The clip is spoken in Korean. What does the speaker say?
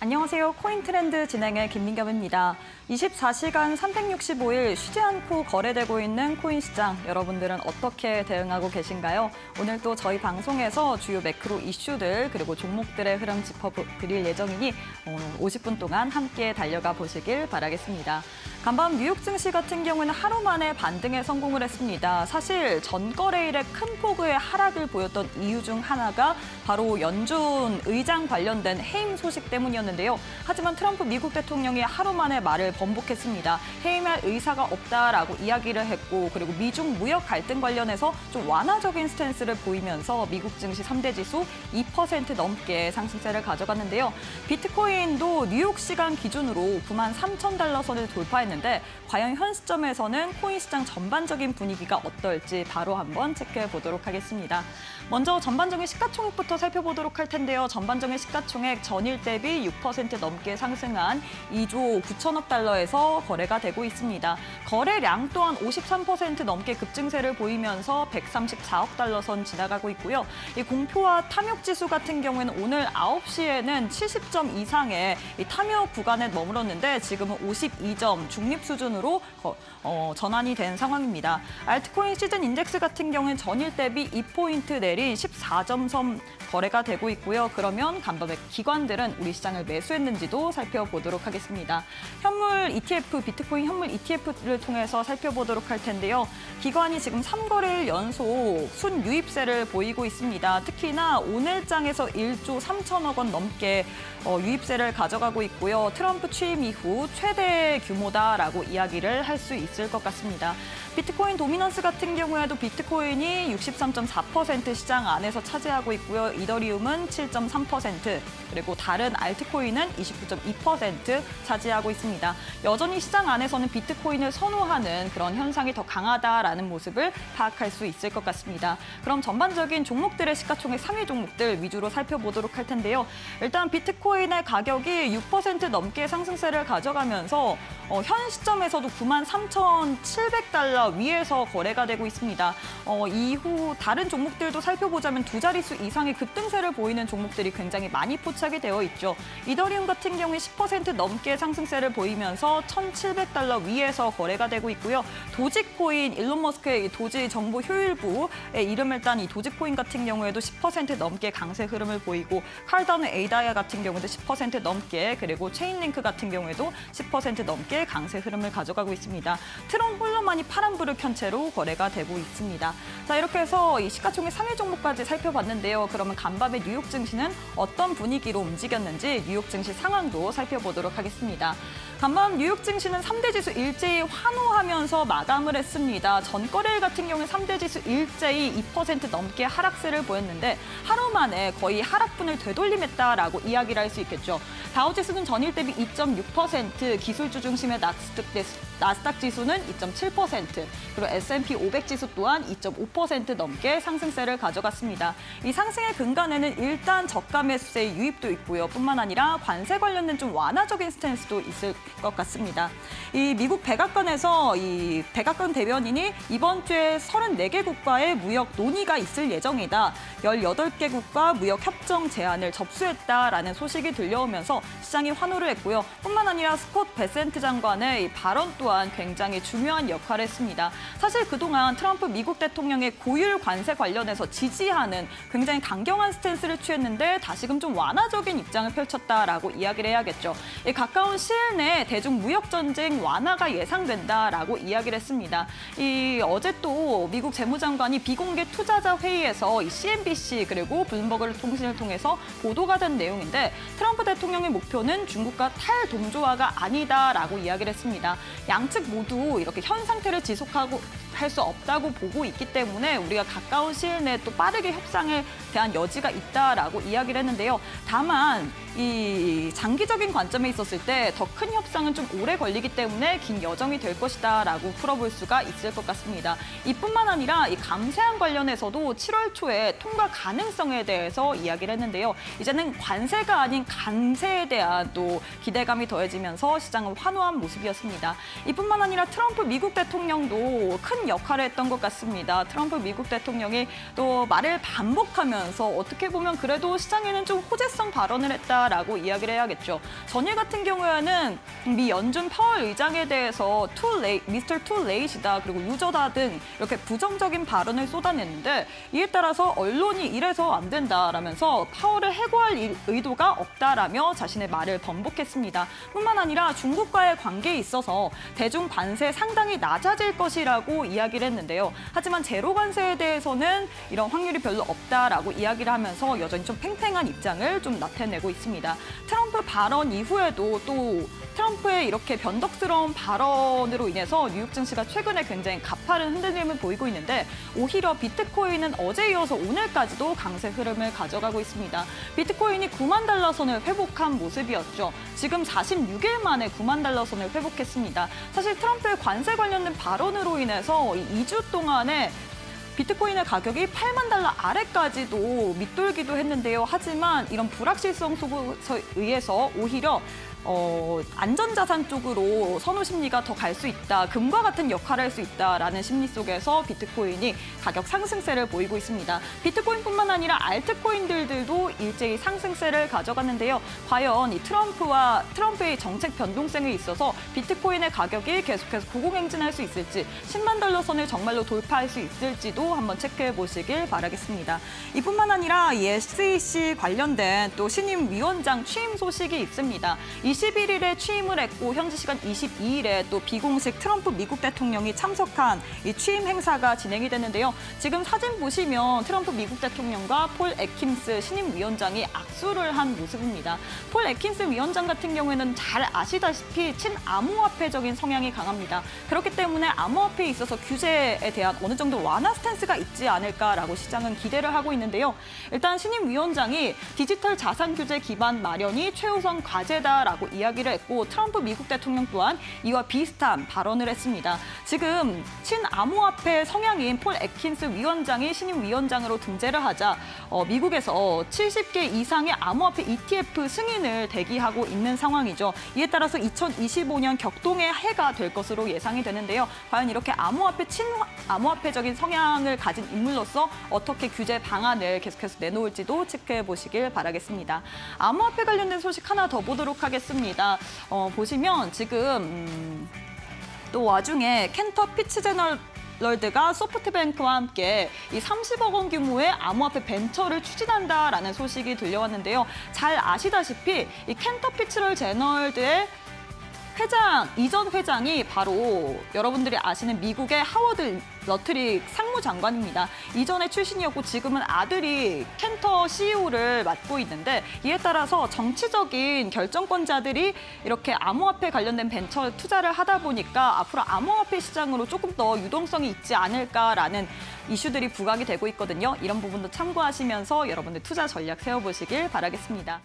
안녕하세요. 코인트렌드 진행의 김민겸입니다. 24시간 365일 쉬지 않고 거래되고 있는 코인 시장, 여러분들은 어떻게 대응하고 계신가요? 오늘 또 저희 방송에서 주요 매크로 이슈들 그리고 종목들의 흐름 짚어드릴 예정이니 50분 동안 함께 달려가 보시길 바라겠습니다. 간밤 뉴욕 증시 같은 경우는 하루 만에 반등에 성공을 했습니다. 사실 전거래일에 큰 폭의 하락을 보였던 이유 중 하나가 바로 연준 의장 관련된 해임 소식 때문이었는데요. 하지만 트럼프 미국 대통령이 하루 만에 말을 번복했습니다. 해임할 의사가 없다라고 이야기를 했고, 그리고 미중 무역 갈등 관련해서 좀 완화적인 스탠스를 보이면서 미국 증시 3대 지수 2% 넘게 상승세를 가져갔는데요. 비트코인도 뉴욕 시간 기준으로 93,000달러 선을 돌파했는데 과연 현 시점에서는 코인 시장 전반적인 분위기가 어떨지 바로 한번 체크해 보도록 하겠습니다. 먼저 전반적인 시가총액부터 살펴보도록 할 텐데요. 전반적인 시가총액 전일 대비 6% 넘게 상승한 2조 9천억 달러에서 거래가 되고 있습니다. 거래량 또한 53% 넘게 급증세를 보이면서 134억 달러 선 지나가고 있고요. 이 공표와 탐욕 지수 같은 경우에는 오늘 9시에는 70점 이상의 이 탐욕 구간에 머물렀는데 지금은 52점 중립 수준으로 전환이 된 상황입니다. 알트코인 시즌 인덱스 같은 경우는 전일 대비 2포인트 내린 14점 선 거래가 되고 있고요. 그러면 간밤에 기관들은 우리 시장을 매수했는지도 살펴보도록 하겠습니다. 현물 ETF, 비트코인 현물 ETF를 통해서 살펴보도록 할 텐데요. 기관이 지금 3거래일 연속 순유입세를 보이고 있습니다. 특히나 오늘장에서 1조 3천억 원 넘게 유입세를 가져가고 있고요. 트럼프 취임 이후 최대 규모다라고 이야기를 할 수 있을 것 같습니다. 비트코인 도미넌스 같은 경우에도 비트코인이 63.4% 시장 안에서 차지하고 있고요. 이더리움은 7.3%, 그리고 다른 알트코인은 29.2% 차지하고 있습니다. 여전히 시장 안에서는 비트코인을 선호하는 그런 현상이 더 강하다라는 모습을 파악할 수 있을 것 같습니다. 그럼 전반적인 종목들의 시가총액 상위 종목들 위주로 살펴보도록 할 텐데요. 일단 비트코인의 가격이 6% 넘게 상승세를 가져가면서 현 시점에서도 93,700달러 위에서 거래가 되고 있습니다. 이후 다른 종목들도 살펴보자면 두 자릿수 이상의 급등세를 보이는 종목들이 굉장히 많이 포착이 되어 있죠. 이더리움 같은 경우에 10% 넘게 상승세를 보이면서 1,700달러 위에서 거래가 되고 있고요. 도지코인, 일론 머스크의 도지 정보 효율부의 이름을 딴 이 도지코인 같은 경우에도 10% 넘게 강세 흐름을 보이고, 칼다노 에이다이아 같은 경우도 10% 넘게, 그리고 체인링크 같은 경우에도 10% 넘게 강세 흐름을 가져가고 있습니다. 트론 홀로만이 파란불을 켠 채로 거래가 되고 있습니다. 자, 이렇게 해서 이 시가총액 상위 종목까지 살펴봤는데요. 그러면 간밤에 뉴욕 증시는 어떤 분위기로 움직였는지 뉴욕 증시 상황도 살펴보도록 하겠습니다. 간밤 뉴욕 증시는 3대 지수 일제히 환호하면서 마감을 했습니다. 전거래일 같은 경우는 3대 지수 일제히 2% 넘게 하락세를 보였는데 하루 만에 거의 하락분을 되돌림했다라고 이야기를 할 수 있겠죠. 다우지수는 전일 대비 2.6%, 기술주 중심의 나스닥 지수는 2.7%, 그리고 S&P 500 지수 또한 2.5% 넘게 상승세를 가져갔습니다. 이 상승의 근간에는 일단 저가 매수세의 유입도 있고요. 뿐만 아니라 관세 관련된 좀 완화적인 스탠스도 있을 것 같습니다. 이 미국 백악관에서 이 백악관 대변인이 이번 주에 34개 국가의 무역 논의가 있을 예정이다. 18개국과 무역 협정 제안을 접수했다라는 소식이 들려오면서 시장이 환호를 했고요. 뿐만 아니라 스콧 베센트 장관의 이 발언 또한 굉장히 중요한 역할을 했습니다. 사실 그동안 트럼프 미국 대통령의 고율 관세 관련해서 지지하는 굉장히 강경한 스탠스를 취했는데 다시금 좀 완화적인 입장을 펼쳤다라고 이야기를 해야겠죠. 이 가까운 시일 내에 대중 무역 전쟁 완화가 예상된다라고 이야기를 했습니다. 어제 또 미국 재무장관이 비공개 투자자 회의에서 이 CNBC 그리고 블룸버그 통신을 통해서 보도가 된 내용인데, 트럼프 대통령의 목표는 중국과 탈동조화가 아니다라고 이야기를 했습니다. 양측 모두 이렇게 현 상태를 지속하고 할 수 없다고 보고 있기 때문에 우리가 가까운 시일 내에 또 빠르게 협상에 대한 여지가 있다라고 이야기를 했는데요. 다만 이 장기적인 관점에 있었을 때 더 큰 협상은 좀 오래 걸리기 때문에 긴 여정이 될 것이다라고 풀어볼 수가 있을 것 같습니다. 이뿐만 아니라 이 감세안 관련해서도 7월 초에 통과 가능성에 대해서 이야기를 했는데요. 이제는 관세가 아닌 감세에 대한 또 기대감이 더해지면서 시장은 환호한 모습이었습니다. 이뿐만 아니라 트럼프 미국 대통령도 큰 큰 역할을 했던 것 같습니다. 트럼프 미국 대통령이 또 말을 반복하면서 어떻게 보면 그래도 시장에는 좀 호재성 발언을 했다라고 이야기를 해야겠죠. 전일 같은 경우에는 미 연준 파월 의장에 대해서 미스터 투 레이시다 그리고 루저다 등 이렇게 부정적인 발언을 쏟아냈는데 이에 따라서 언론이 이래서 안 된다라면서 파월을 해고할 의도가 없다라며 자신의 말을 번복했습니다. 뿐만 아니라 중국과의 관계에 있어서 대중 관세 상당히 낮아질 것이라고 이야기를 했는데요. 하지만 제로 관세에 대해서는 이런 확률이 별로 없다라고 이야기를 하면서 여전히 좀 팽팽한 입장을 좀 나타내고 있습니다. 트럼프 발언 이후에도 또 트럼프의 이렇게 변덕스러운 발언으로 인해서 뉴욕 증시가 최근에 굉장히 가파른 흔들림을 보이고 있는데 오히려 비트코인은 어제 이어서 오늘까지도 강세 흐름을 가져가고 있습니다. 비트코인이 9만 달러 선을 회복한 모습이었죠. 지금 46일 만에 9만 달러 선을 회복했습니다. 사실 트럼프의 관세 관련된 발언으로 인해서 2주 동안에 비트코인의 가격이 8만 달러 아래까지도 밑돌기도 했는데요. 하지만 이런 불확실성 속에 의해서 오히려 안전자산 쪽으로 선호 심리가 더 갈 수 있다. 금과 같은 역할을 할 수 있다라는 심리 속에서 비트코인이 가격 상승세를 보이고 있습니다. 비트코인뿐만 아니라 알트코인들도 일제히 상승세를 가져갔는데요. 과연 이 트럼프의 정책 변동성에 있어서 비트코인의 가격이 계속해서 고공행진할 수 있을지 10만 달러 선을 정말로 돌파할 수 있을지도 한번 체크해 보시길 바라겠습니다. 이뿐만 아니라 이 SEC 관련된 또 신임 위원장 취임 소식이 있습니다. 21일에 취임을 했고 현지 시간 22일에 또 비공식 트럼프 미국 대통령이 참석한 이 취임 행사가 진행이 됐는데요. 지금 사진 보시면 트럼프 미국 대통령과 폴 애킨스 신임 위원장이 악수를 한 모습입니다. 폴 애킨스 위원장 같은 경우에는 잘 아시다시피 친암호화폐적인 성향이 강합니다. 그렇기 때문에 암호화폐에 있어서 규제에 대한 어느 정도 완화 스탠스가 있지 않을까라고 시장은 기대를 하고 있는데요. 일단 신임 위원장이 디지털 자산 규제 기반 마련이 최우선 과제다라고 이야기를 했고 트럼프 미국 대통령 또한 이와 비슷한 발언을 했습니다. 지금 친암호화폐 성향인 폴 애킨스 위원장이 신임 위원장으로 등재를 하자 미국에서 70개 이상의 암호화폐 ETF 승인을 대기하고 있는 상황이죠. 이에 따라서 2025년 격동의 해가 될 것으로 예상이 되는데요. 과연 이렇게 암호화폐적인 성향을 가진 인물로서 어떻게 규제 방안을 계속해서 내놓을지도 체크해 보시길 바라겠습니다. 암호화폐 관련된 소식 하나 더 보도록 하겠습니다. 보시면 지금 또 와중에 켄터 피츠제널럴드가 소프트뱅크와 함께 이 30억 원 규모의 암호화폐 벤처를 추진한다라는 소식이 들려왔는데요. 잘 아시다시피 이 켄터 피츠제널드의 이전 회장이 바로 여러분들이 아시는 미국의 하워드 러트릭 상무장관입니다. 이전에 출신이었고 지금은 아들이 켄터 CEO를 맡고 있는데 이에 따라서 정치적인 결정권자들이 이렇게 암호화폐 관련된 벤처 투자를 하다 보니까 앞으로 암호화폐 시장으로 조금 더 유동성이 있지 않을까라는 이슈들이 부각이 되고 있거든요. 이런 부분도 참고하시면서 여러분들 투자 전략 세워보시길 바라겠습니다.